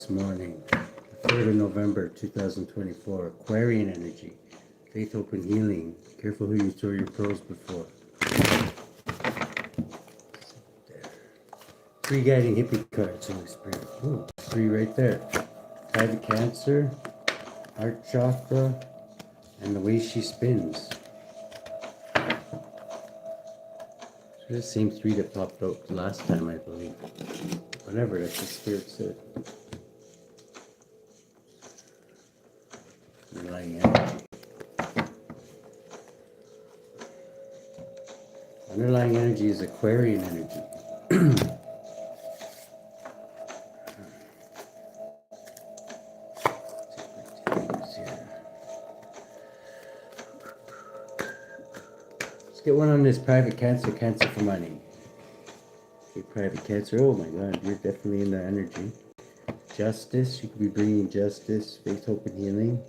This morning, 3rd of November 2024, Aquarian energy, faith, open, healing. Careful who you throw your pearls before. Three guiding hippie cards, Holy Spirit. Ooh, three right there. Private Cancer, heart chakra, and the way she spins. So the same three that popped out last time, I believe. Whatever, that's what Spirit said. Underlying energy. Underlying energy is Aquarian energy. Let's get one on this private Cancer, Cancer for money. Okay, private Cancer. Oh my God, you're definitely in the energy. Justice, you could be bringing justice, faith, hope, and healing.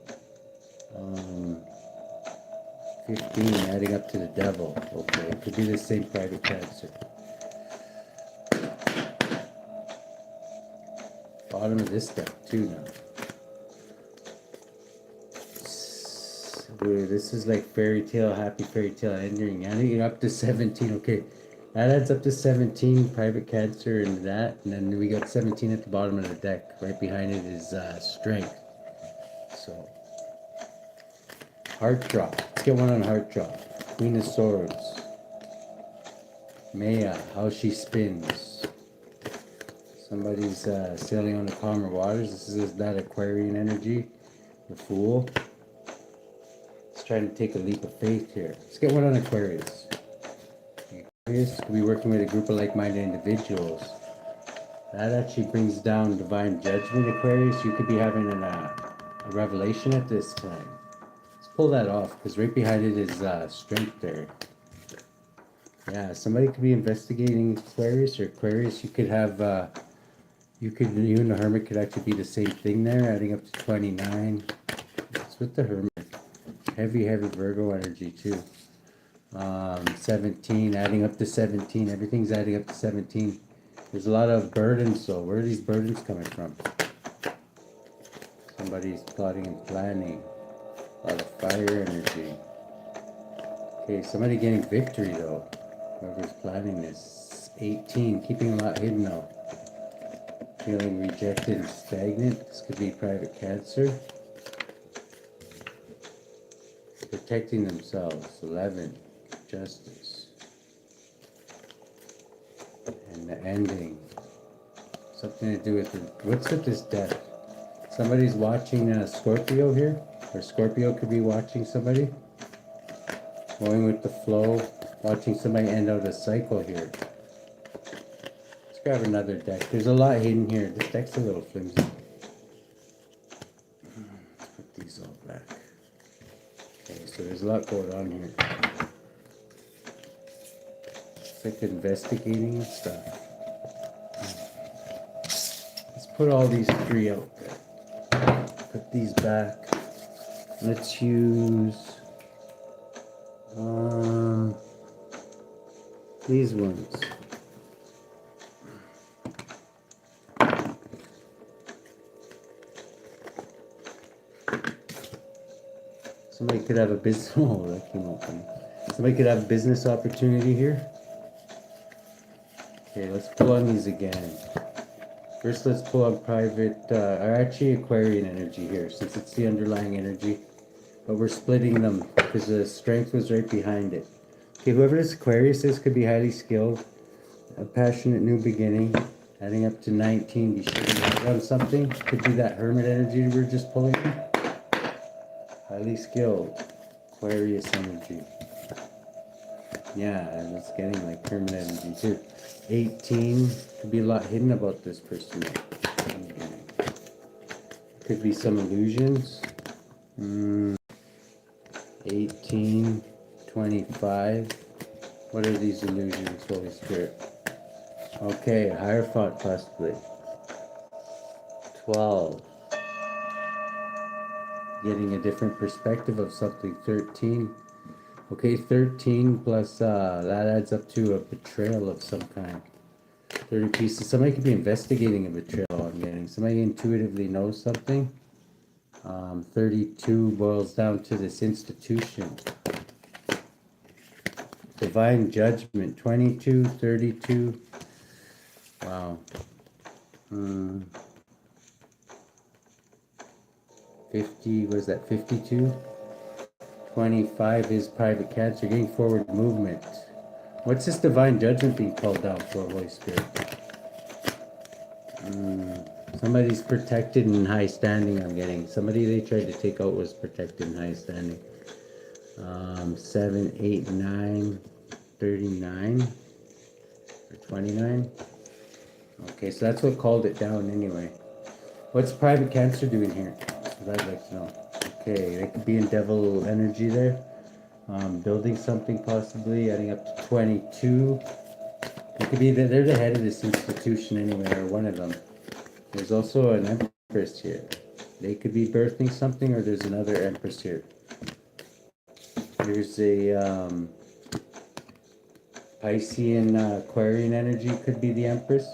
15, adding up to the devil. Okay, it could be the same private Cancer. Bottom of this deck too now. This is like fairy tale, happy fairy tale ending. Adding up to 17. Okay, that adds up to 17 private Cancer and that, and then we got 17 at the bottom of the deck. Right behind it is strength. So heart drop. Let's get one on heart drop. Queen of Swords. Maya, how she spins. Somebody's sailing on the calmer waters. This is that Aquarian energy. The Fool. Let's try to take a leap of faith here. Let's get one on Aquarius. Aquarius could be working with a group of like-minded individuals. That actually brings down divine judgment, Aquarius. You could be having a revelation at this time. Pull that off, because right behind it is strength there. Yeah, somebody could be investigating Aquarius, or Aquarius, you could have, you and the Hermit could actually be the same thing there, adding up to 29. It's with the Hermit. Heavy Virgo energy too. 17, adding up to 17. Everything's adding up to 17. There's a lot of burdens, so where are these burdens coming from? Somebody's plotting and planning. A lot of fire energy. Okay, somebody getting victory though. Whoever's planning this. 18, keeping a lot hidden though. Feeling rejected and stagnant. This could be private Cancer. Protecting themselves. 11, justice. And the ending. Something to do with what's with this death? Somebody's watching Scorpio here. Or Scorpio could be watching somebody. Going with the flow. Watching somebody end out a cycle here. Let's grab another deck. There's a lot hidden here. This deck's a little flimsy. Let's put these all back. Okay, so there's a lot going on here. It's like investigating and stuff. Let's put all these three out there. Put these back. Let's use these ones. Somebody could have a business. Oh, that came open. Somebody could have a business opportunity here. Okay, let's pull on these again. First, let's pull on private, or actually Aquarian energy here, since it's the underlying energy. But we're splitting them because the strength was right behind it. Okay, whoever this Aquarius is could be highly skilled, a passionate new beginning, adding up to 19. Be sure to run something. Could be that Hermit energy we're just pulling. Highly skilled, Aquarius energy. Yeah, and it's getting like Hermit energy too. 18, could be a lot hidden about this person. Could be some illusions. 18, 25. What are these illusions, Holy Spirit? Okay, a Hierophant possibly. 12. Getting a different perspective of something. 13. Okay, 13 plus that adds up to a betrayal of some kind. 30 pieces. Somebody could be investigating a betrayal, I'm getting. Somebody intuitively knows something. 32 boils down to this institution. Divine judgment. 22, 32. Wow. 50, was that 52? 25 is private cancer. Getting forward movement. What's this divine judgment being called down for, Holy Spirit? Somebody's protected in high standing, I'm getting. Somebody they tried to take out was protected in high standing. 7, 8, 9, 39, or 29. Okay, so that's what called it down anyway. What's private cancer doing here? That's what I'd like to know. Okay, they could be in devil energy there. Building something possibly, adding up to 22. It could be that they're the head of this institution anyway, or one of them. There's also an empress here. They could be birthing something, or there's another empress here. There's a Piscean Aquarian energy could be the empress.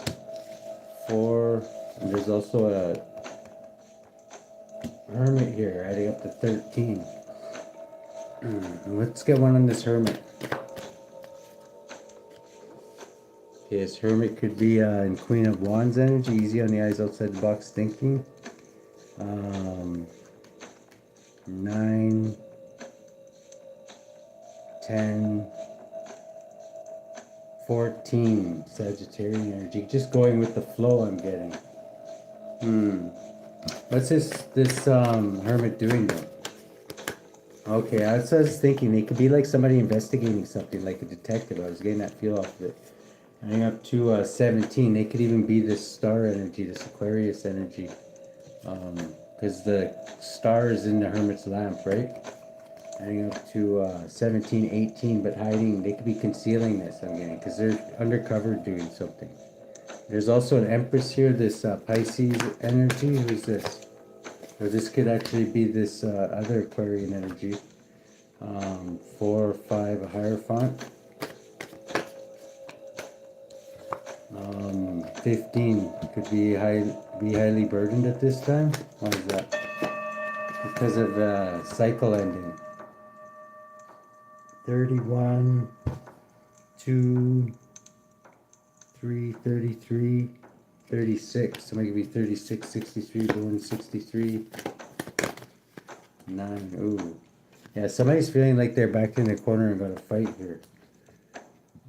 4, and there's also a hermit here, adding up to 13. Let's get one on this hermit. Yes, hermit could be in Queen of Wands energy, easy on the eyes, outside the box thinking. 9, 10, 14, Sagittarian energy. Just going with the flow, I'm getting. What's this hermit doing though? Okay, that's what I was thinking. They could be like somebody investigating something, like a detective. I was getting that feel off of it. Adding up to 17. They could even be this star energy, this Aquarius energy. Because the star is in the hermit's lamp, right? Adding up to 17, 18, but hiding. They could be concealing this, I'm getting, because they're undercover doing something. There's also an empress here, this Pisces energy. Who's this? Or this could actually be this other Aquarian energy. 4, 5, a Hierophant. 15 could be highly burdened at this time. Why is that? Because of cycle ending. 31, 2, 3, 33, 36. Somebody could be 36, 63, born 63. 9. Ooh. Yeah, somebody's feeling like they're back in the corner and got to fight here.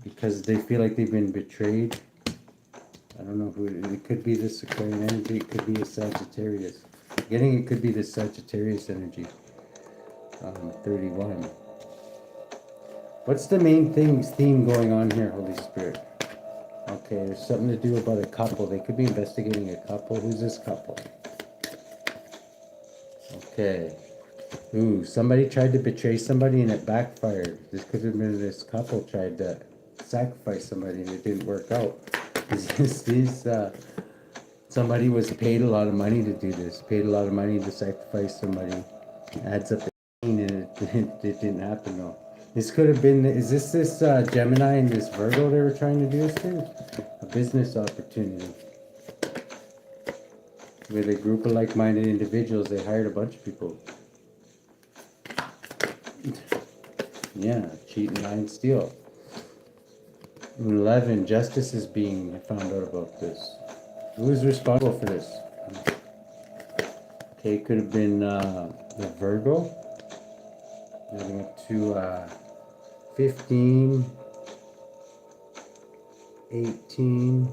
Because they feel like they've been betrayed. I don't know who it could be. This Aquarian energy. It could be a Sagittarius. Getting it could be the Sagittarius energy. 31. What's the main theme going on here, Holy Spirit? Okay, there's something to do about a couple. They could be investigating a couple. Who's this couple? Okay. Ooh, somebody tried to betray somebody and it backfired. This could have been this couple tried to sacrifice somebody and it didn't work out. Somebody was paid a lot of money to do this. Paid a lot of money to sacrifice somebody. It adds up to 18 and it didn't happen though. This could have been, is this Gemini and this Virgo they were trying to do this to? A business opportunity. With a group of like-minded individuals, they hired a bunch of people. Yeah, cheat and lie and steal. 11, justice is being found out about this. Who is responsible for this? Okay, it could have been the Virgo. Moving up to 15, 18,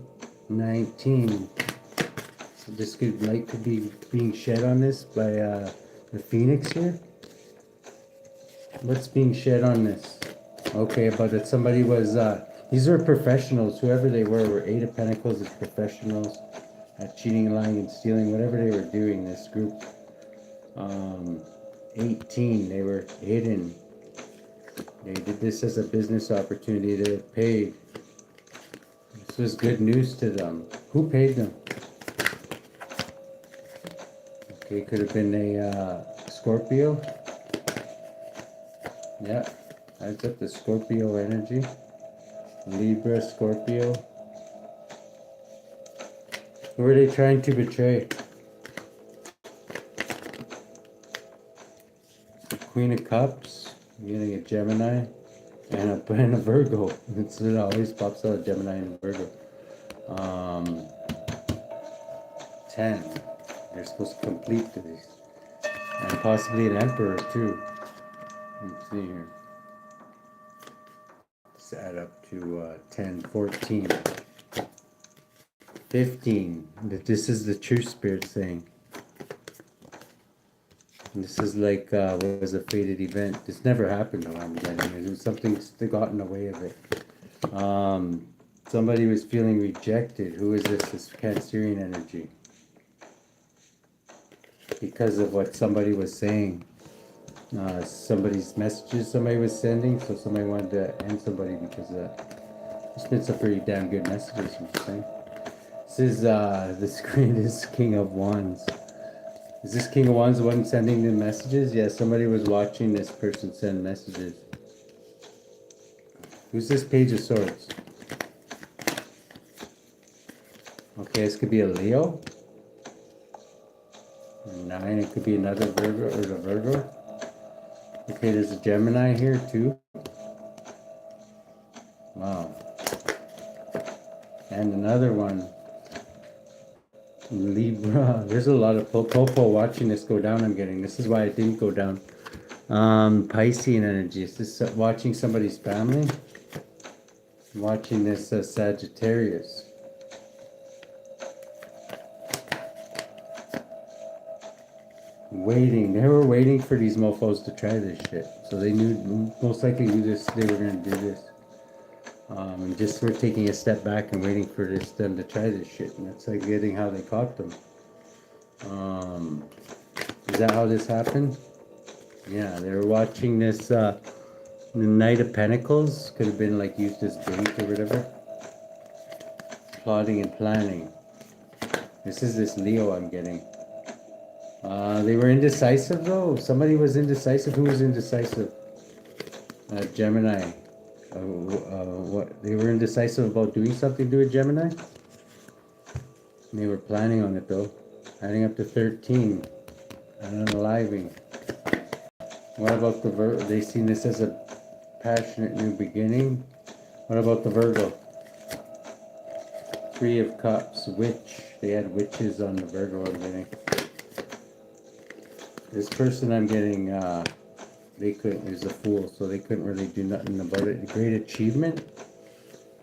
19. So this light could be being shed on this by the Phoenix here. What's being shed on this? Okay, but that somebody was, these were professionals, whoever they were 8 of Pentacles is professionals at cheating, lying, and stealing, whatever they were doing, this group. 18, they were hidden. They did this as a business opportunity. They were paid. This was good news to them. Who paid them? Okay, could have been a Scorpio. Yeah, adds up the Scorpio energy. Libra, Scorpio. Who are they trying to betray? Queen of Cups. You're getting a Gemini and a Virgo. It always pops out a Gemini and a Virgo. 10. They're supposed to complete these. And possibly an Emperor too. Let's see here. Let's add up to 10, 14, 15. This is the true spirit saying. This is like was a fated event. This never happened though, I'm getting. It was something that got in the way of it. Somebody was feeling rejected. Who is this? This Cancerian energy. Because of what somebody was saying. Somebody's messages somebody was sending. So somebody wanted to end somebody because there's been some pretty damn good messages, I'm just saying. This is the screen is King of Wands. Is this King of Wands the one sending the messages? Yeah, somebody was watching this person send messages. Who's this Page of Swords? Okay, this could be a Leo. 9, it could be another Virgo or the Virgo. Okay, there's a Gemini here too. Wow. And another one. Libra. There's a lot of Popo watching this go down, I'm getting. This is why it didn't go down. Piscean energy. Is this watching somebody's family? Watching this Sagittarius. Waiting. They were waiting for these mofos to try this shit. So they knew, most likely knew this, they were going to do this. And just were taking a step back and waiting for them to try this shit. And that's like getting how they caught them. Is that how this happened? Yeah, they were watching this, the Knight of Pentacles. Could have been like used as bait or whatever. Plotting and planning. This is this Leo I'm getting. They were indecisive though. Somebody was indecisive. Who was indecisive? Gemini. What? They were indecisive about doing something to a Gemini? And they were planning on it though. Adding up to 13. And unaliving. What about the Virgo? They seen this as a passionate new beginning. What about the Virgo? 3 of Cups. Witch. They had witches on the Virgo I'm getting. This person I'm getting, they couldn't, is a fool, so they couldn't really do nothing about it. Great achievement?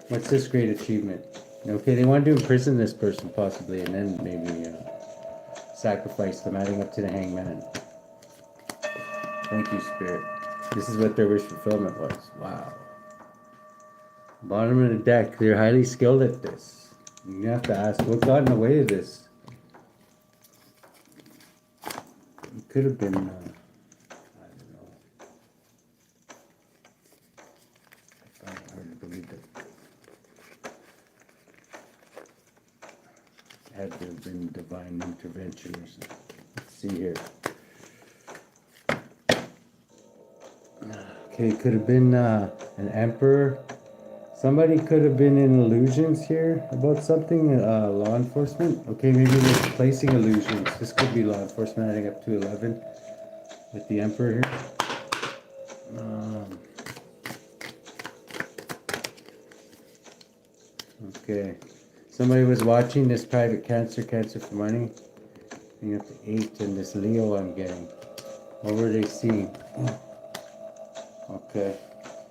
What's this great achievement? Okay, they want to imprison this person possibly, and then maybe sacrifice them, adding up to the Hangman. Thank you, Spirit. This is what their wish fulfillment was. Wow. Bottom of the deck, they're highly skilled at this. You have to ask, what got in the way of this? It could have been, I don't know. I find it hard to believe that. It had to have been divine intervention or something. Let's see here. Okay, it could have been an emperor. Somebody could have been in illusions here about something, law enforcement. Okay, maybe they're placing illusions. This could be law enforcement adding up to 11 with the emperor here. Okay, somebody was watching this private cancer for money. Bring up to 8 and this Leo I'm getting. What were they seeing? Okay.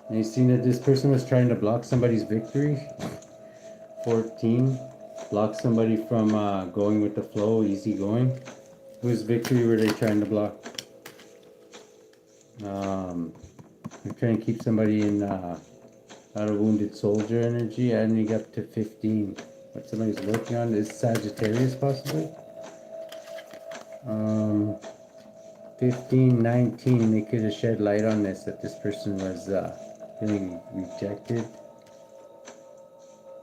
And you seen that this person was trying to block somebody's victory. 14. Block somebody from going with the flow, easy going. Whose victory were they trying to block? They're trying to keep somebody in out of wounded soldier energy, adding up to 15. What somebody's working on is Sagittarius possibly. 15, 19, they could have shed light on this, that this person was feeling rejected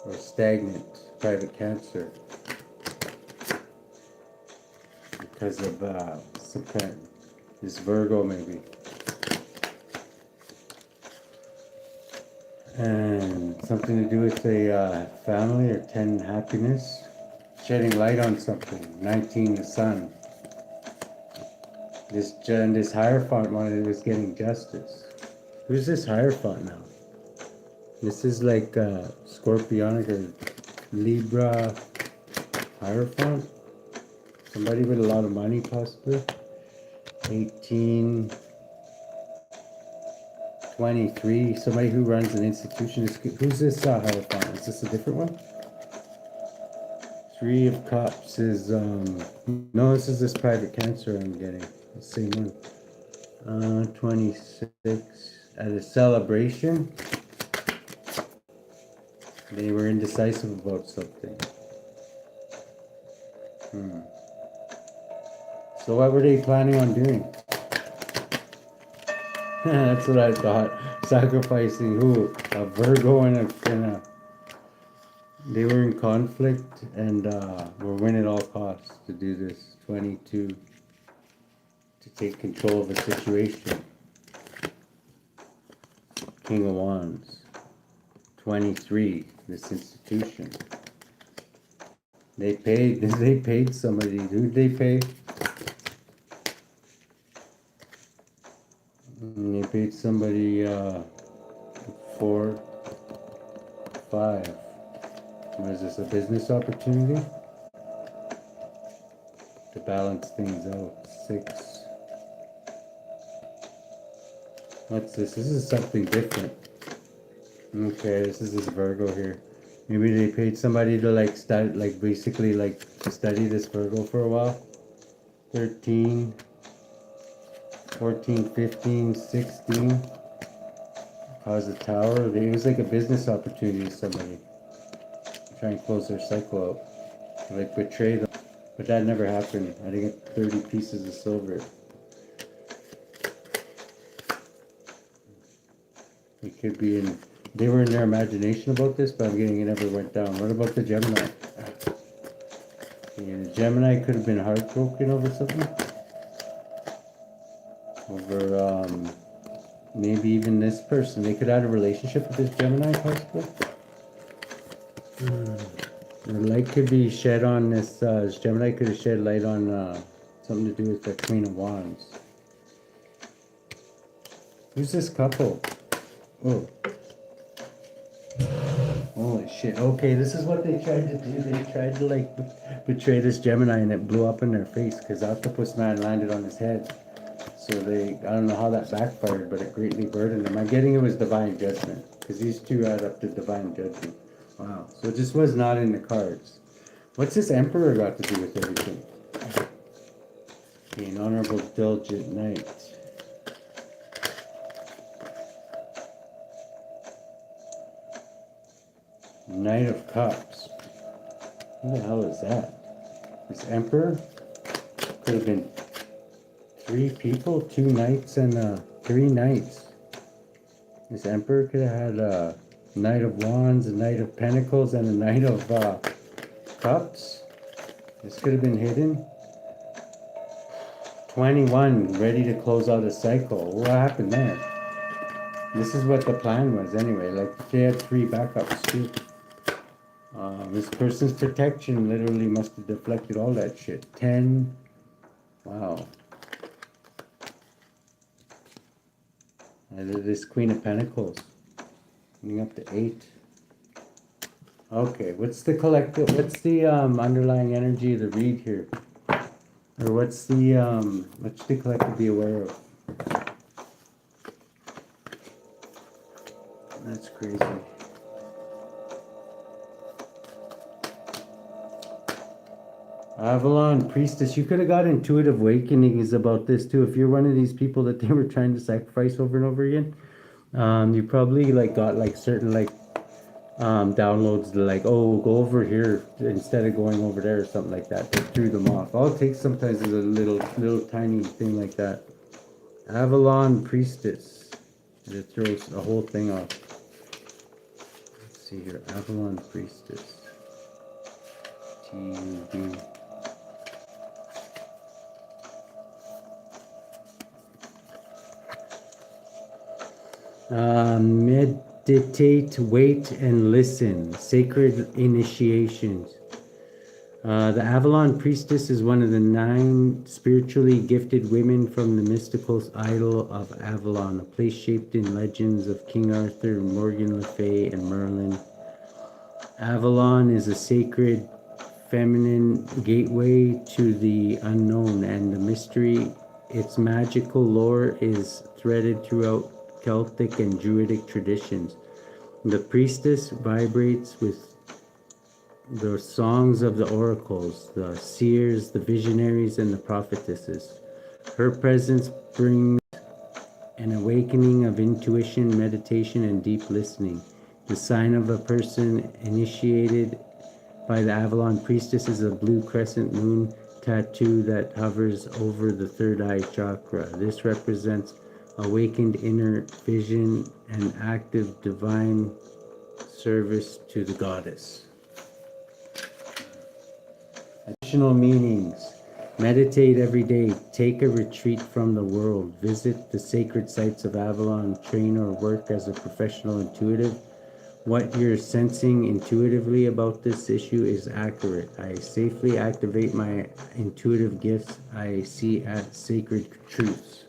or stagnant, private cancer, because of some kind of this Virgo maybe. And something to do with a family or 10 happiness. shedding light on something. 19, the sun. This Hierophant one was getting justice. Who's this Hierophant now? This is like Scorpionic or Libra Hierophant. Somebody with a lot of money, possibly. 18, 23. Somebody who runs an institution. Who's this Hierophant? Is this a different one? 3 of Cups is no, this is this private Cancer I'm getting. The same one. 26 at a celebration. They were indecisive about something. So what were they planning on doing? That's what I thought. Sacrificing who? A Virgo and a they were in conflict and were winning at all costs to do this. 22 to take control of a situation. King of Wands. 23, this institution. They paid somebody. Who'd they pay? They paid somebody 4, 5. What is this, a business opportunity? To balance things out. 6. What's this? This is something different. Okay, this is this Virgo here. Maybe they paid somebody to like study, like basically like to study this Virgo for a while. 13, 14, 15, 16. Cause a tower. It was like a business opportunity to somebody. Try and close their cycle out. Like betray them. But that never happened. I didn't get 30 pieces of silver. It could be in. They were in their imagination about this, but I'm getting it never went down. What about the Gemini? Yeah, the Gemini could have been heartbroken over something. Over maybe even this person. They could have had a relationship with this Gemini, possibly. The light could be shed on this. Gemini could have shed light on something to do with the Queen of Wands. Who's this couple? Oh. Holy shit. Okay, this is what they tried to do. They tried to like betray this Gemini and it blew up in their face because Octopus Man landed on his head. So I don't know how that backfired, but it greatly burdened them. I'm getting it was divine judgment because these two add up to divine judgment. Wow. So it just was not in the cards. What's this Emperor got to do with everything? Okay, an honorable, diligent knight. Knight of Cups. What the hell is that? This Emperor could have been 3 people, 2 knights and 3 knights. This Emperor could have had a Knight of Wands, a Knight of Pentacles, and a Knight of Cups. This could have been hidden. 21, ready to close out a cycle. What happened there? This is what the plan was anyway. Like they had 3 backups too. This person's protection literally must have deflected all that shit. 10. Wow. And this Queen of Pentacles. Coming up to 8. Okay, what's the collective, what's the underlying energy of the read here? Or what's the, what should the collective be aware of? That's crazy. Avalon Priestess, you could have got intuitive awakenings about this too. If you're one of these people that they were trying to sacrifice over and over again, you probably like got like certain like downloads like, oh, go over here instead of going over there or something like that. They threw them off. All it takes sometimes is a little tiny thing like that. Avalon Priestess. It throws a whole thing off. Let's see here. Avalon Priestess. TUB. Meditate, wait, and listen. Sacred initiations. The Avalon Priestess is one of the 9 spiritually gifted women from the mystical idol of Avalon, a place shaped in legends of King Arthur, Morgan Le Fay, and Merlin. Avalon is a sacred feminine gateway to the unknown and the mystery. Its magical lore is threaded throughout Celtic and Druidic traditions. The priestess vibrates with the songs of the oracles, the seers, the visionaries, and the prophetesses. Her presence brings an awakening of intuition, meditation, and deep listening. The sign of a person initiated by the Avalon Priestess is a blue crescent moon tattoo that hovers over the third eye chakra. This represents awakened inner vision and active divine service to the goddess. Additional meanings. Meditate every day. Take a retreat from the world. Visit the sacred sites of Avalon. Train or work as a professional intuitive. What you're sensing intuitively about this issue is accurate. I safely activate my intuitive gifts. I see at sacred truths.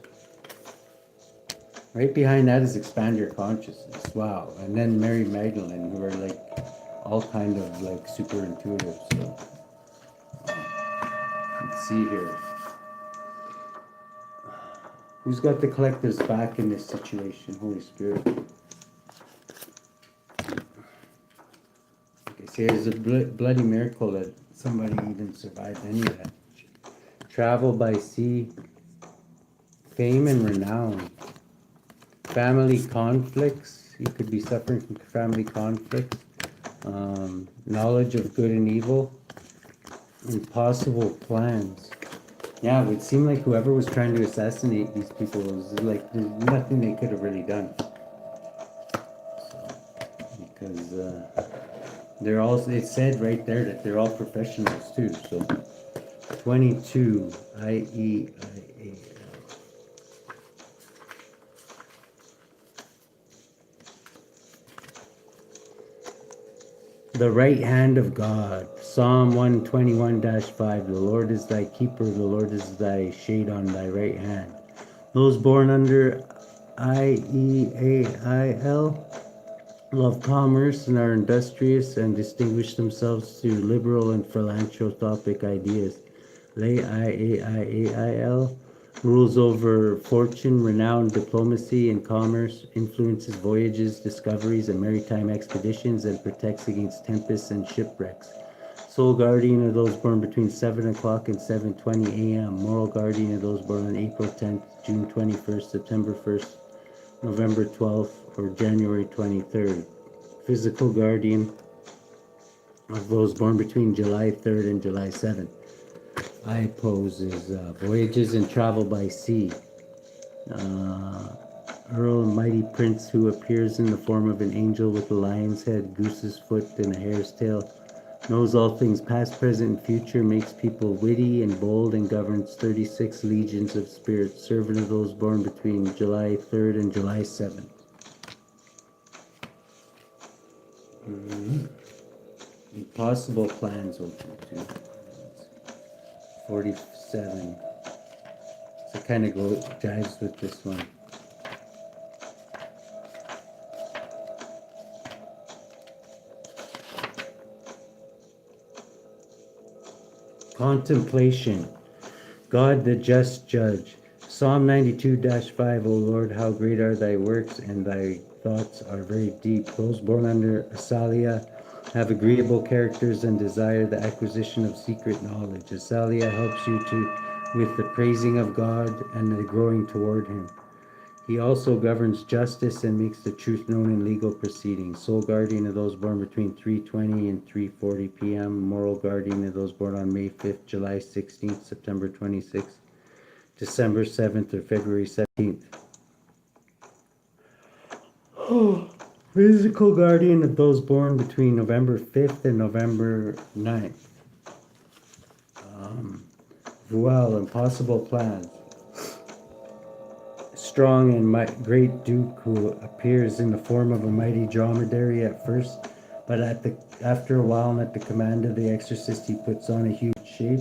Right behind that is expand your consciousness. Wow. And then Mary Magdalene, who are like all kind of like super intuitive. So let's see here. Who's got the collective's back in this situation? Holy Spirit. Okay, see, it's a bloody miracle that somebody even survived any of that. Travel by sea, fame and renown. Family conflicts. You could be suffering from family conflicts. Knowledge of good and evil. Impossible plans. Yeah, it would seem like whoever was trying to assassinate these people was like, there's nothing they could have really done. So, because they're all, it said right there that they're all professionals too. So 22 IEIA. The right hand of God. Psalm 121-5. The Lord is thy keeper, the Lord is thy shade on thy right hand. Those born under IEAIL love commerce and are industrious and distinguish themselves through liberal and philanthropic ideas. IEAIL rules over fortune, renowned diplomacy and commerce, influences voyages, discoveries, and maritime expeditions, and protects against tempests and shipwrecks. Soul guardian of those born between 7 o'clock and 7:20 a.m. Moral guardian of those born on April 10th, June 21st, September 1st, November 12th, or January 23rd. Physical guardian of those born between July 3rd and July 7th. I pose is voyages and travel by sea. Earl, mighty prince who appears in the form of an angel with a lion's head, goose's foot, and a hare's tail, knows all things past, present, and future, makes people witty and bold, and governs 36 legions of spirits, servant of those born between July 3rd and July 7th. Impossible plans open too. 47. So it kind of jives with this one. Contemplation. God the just judge. Psalm 92-5. O Lord, how great are thy works, and thy thoughts are very deep. Those born under Asalia have agreeable characters and desire the acquisition of secret knowledge. Asalia helps you with the praising of God and the growing toward him. He also governs justice and makes the truth known in legal proceedings. Soul guardian of those born between 3:20 and 3:40 p.m. Moral guardian of those born on May 5th, July 16th, September 26th, December 7th, or February 17th. Physical guardian of those born between November 5th and November 9th. Voile, impossible plans. Strong and great duke who appears in the form of a mighty dromedary at first, But after a while, and at the command of the exorcist, he puts on a huge shape,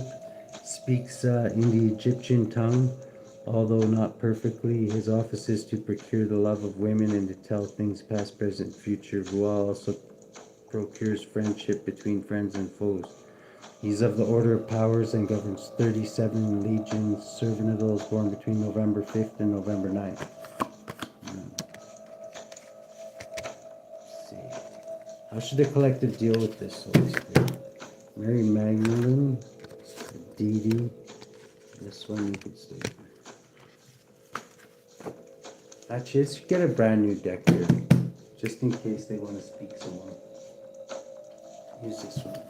speaks in the Egyptian tongue, although not perfectly. His office is to procure the love of women and to tell things past, present, future. Vual also procures friendship between friends and foes. He's of the Order of Powers and governs 37 legions, servant of those born between November 5th and November 9th. Let's see. How should the collective deal with this, Holy Spirit? Mary Magdalene, Dee Dee. This one you could stay. Actually, let's get a brand new deck here, just in case they want to speak some more. Use this one.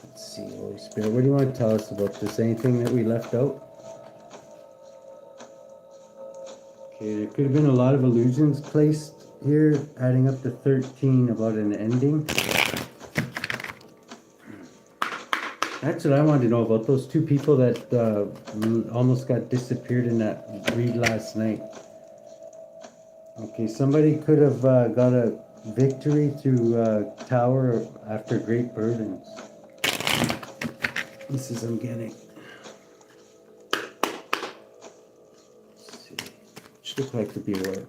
Let's see, Holy Spirit, what do you want to tell us about this? Anything that we left out? Okay, there could have been a lot of illusions placed here, adding up to 13 about an ending. That's what I wanted to know about those two people that almost got disappeared in that read last night. Okay, somebody could have got a victory through tower after great burdens. This is I'm getting. Let's see. Should look like to be aware.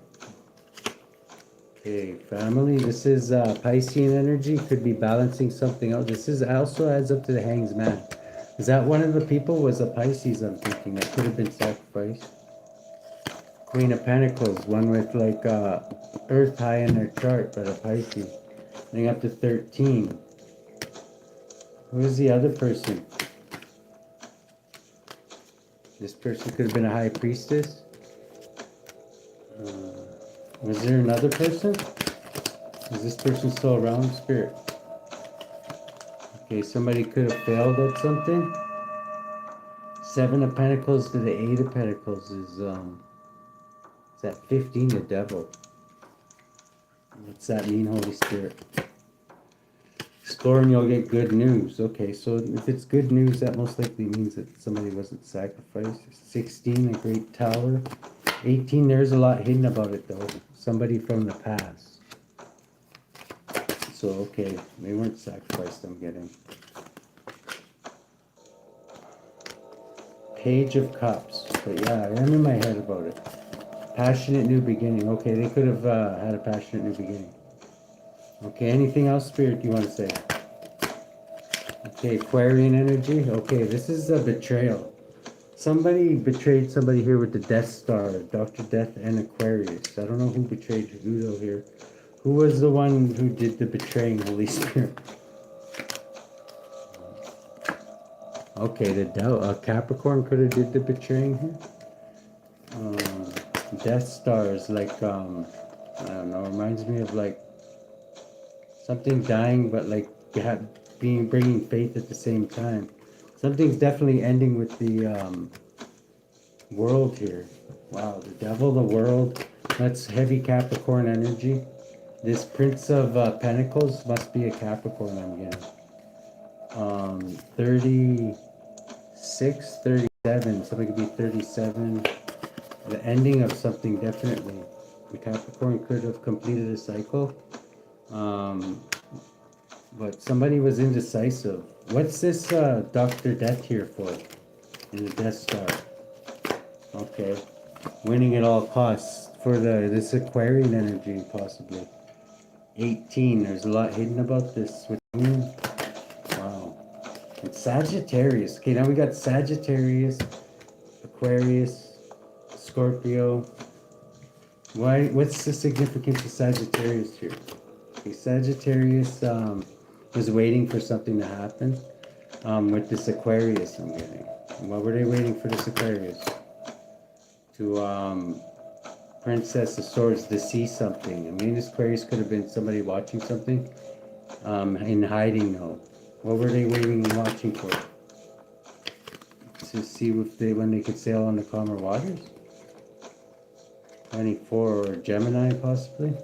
Okay, family. This is Piscean energy. Could be balancing something out. This is also adds up to the Hang's Man. Is that one of the people? Was a Pisces? I'm thinking that could have been sacrificed. Queen of Pentacles, one with like Earth high in their chart, but a Pisces. Getting up to 13. Who is the other person? This person could have been a High Priestess. Was there another person? Is this person still around, Spirit? Okay, somebody could have failed at something. 7 of Pentacles to the 8 of Pentacles is that 15, the Devil. What's that mean, Holy Spirit? Explore and you'll get good news. Okay, so if it's good news, that most likely means that somebody wasn't sacrificed. 16, the Great Tower. 18, there's a lot hidden about it though. Somebody from the past. So, okay, they weren't sacrificed, I'm getting. Page of Cups. But yeah, I'm in my head about it. Passionate new beginning. Okay, they could have had a passionate new beginning. Okay, anything else, Spirit, you want to say? Okay, Aquarian energy. Okay, this is a betrayal. Somebody betrayed somebody here with the Death Star, Dr. Death and Aquarius. I don't know who betrayed who though here. Who was the one who did the betraying, Holy Spirit? Okay, the Devil, Capricorn could have did the betraying here. Death Star is like, I don't know, reminds me of like something dying, but like bringing faith at the same time. Something's definitely ending with the world here. Wow, the Devil, the world. That's heavy Capricorn energy. This Prince of Pentacles must be a Capricorn, I'm getting. 36, 37. Somebody could be 37. The ending of something, definitely. The Capricorn could have completed a cycle. But somebody was indecisive. What's this Dr. Death here for? In the Death Star. Okay. Winning at all costs for this Aquarian energy, possibly. 18. There's a lot hidden about this. Wow. It's Sagittarius. Okay, now we got Sagittarius, Aquarius, Scorpio. What's the significance of Sagittarius here? Okay, Sagittarius was waiting for something to happen with this Aquarius I'm getting. What were they waiting for this Aquarius? To Princess of Swords to see something. I mean, this Aquarius could have been somebody watching something in hiding though. What were they waiting and watching for? To see if when they could sail on the calmer waters? 24 or Gemini possibly?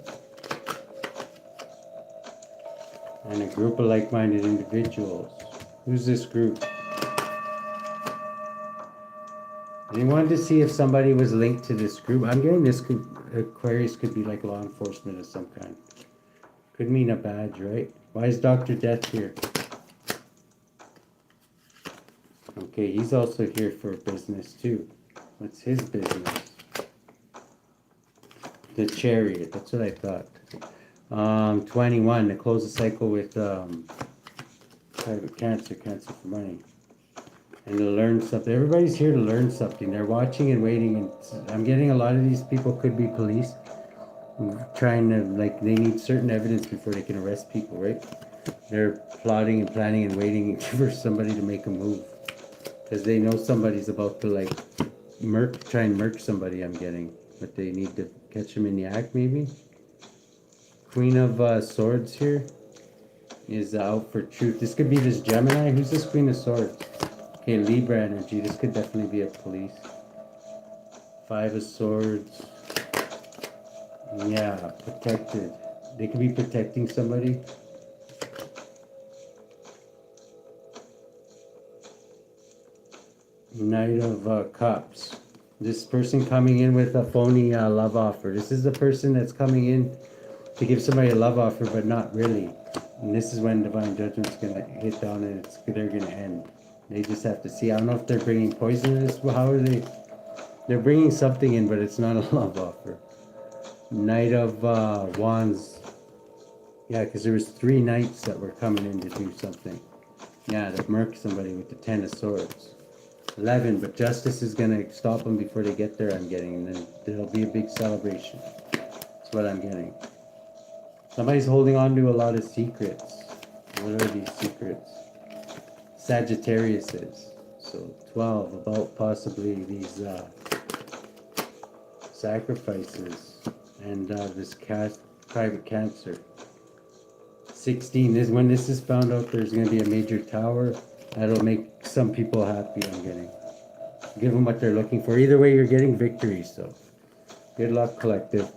And a group of like-minded individuals. Who's this group? And he wanted to see if somebody was linked to this group. I'm getting this Aquarius could be like law enforcement of some kind. Could mean a badge, right? Why is Dr. Death here? Okay, he's also here for business too. What's his business? The Chariot, that's what I thought. 21, to close the cycle with private cancer for money. And to learn something. Everybody's here to learn something. They're watching and waiting. And I'm getting a lot of these people could be police. Trying to, like, they need certain evidence before they can arrest people, right? They're plotting and planning and waiting for somebody to make a move. Because they know somebody's about to, like, try and murk somebody, I'm getting. But they need to catch them in the act, maybe? Queen of Swords here is out for truth. This could be this Gemini. Who's this Queen of Swords? Okay, Libra energy. This could definitely be a police. 5 of Swords. Yeah, protected. They could be protecting somebody. Knight of Cups. This person coming in with a phony love offer. This is the person that's coming in to give somebody a love offer, but not really. And this is when Divine Judgment's going to hit down and they're going to end. They just have to see. I don't know if they're bringing poison in this. How are they? They're bringing something in, but it's not a love offer. Knight of Wands. Yeah, because there was 3 knights that were coming in to do something. Yeah, to murk somebody with the 10 of Swords. 11, but justice is going to stop them before they get there, I'm getting. And then there'll be a big celebration. That's what I'm getting. Somebody's holding on to a lot of secrets. What are these secrets? Sagittarius is. So 12, about possibly these sacrifices and this private cancer. 16 is when this is found out. There's going to be a major tower. That'll make some people happy, I'm getting. Give them what they're looking for. Either way, you're getting victory, so good luck, collective.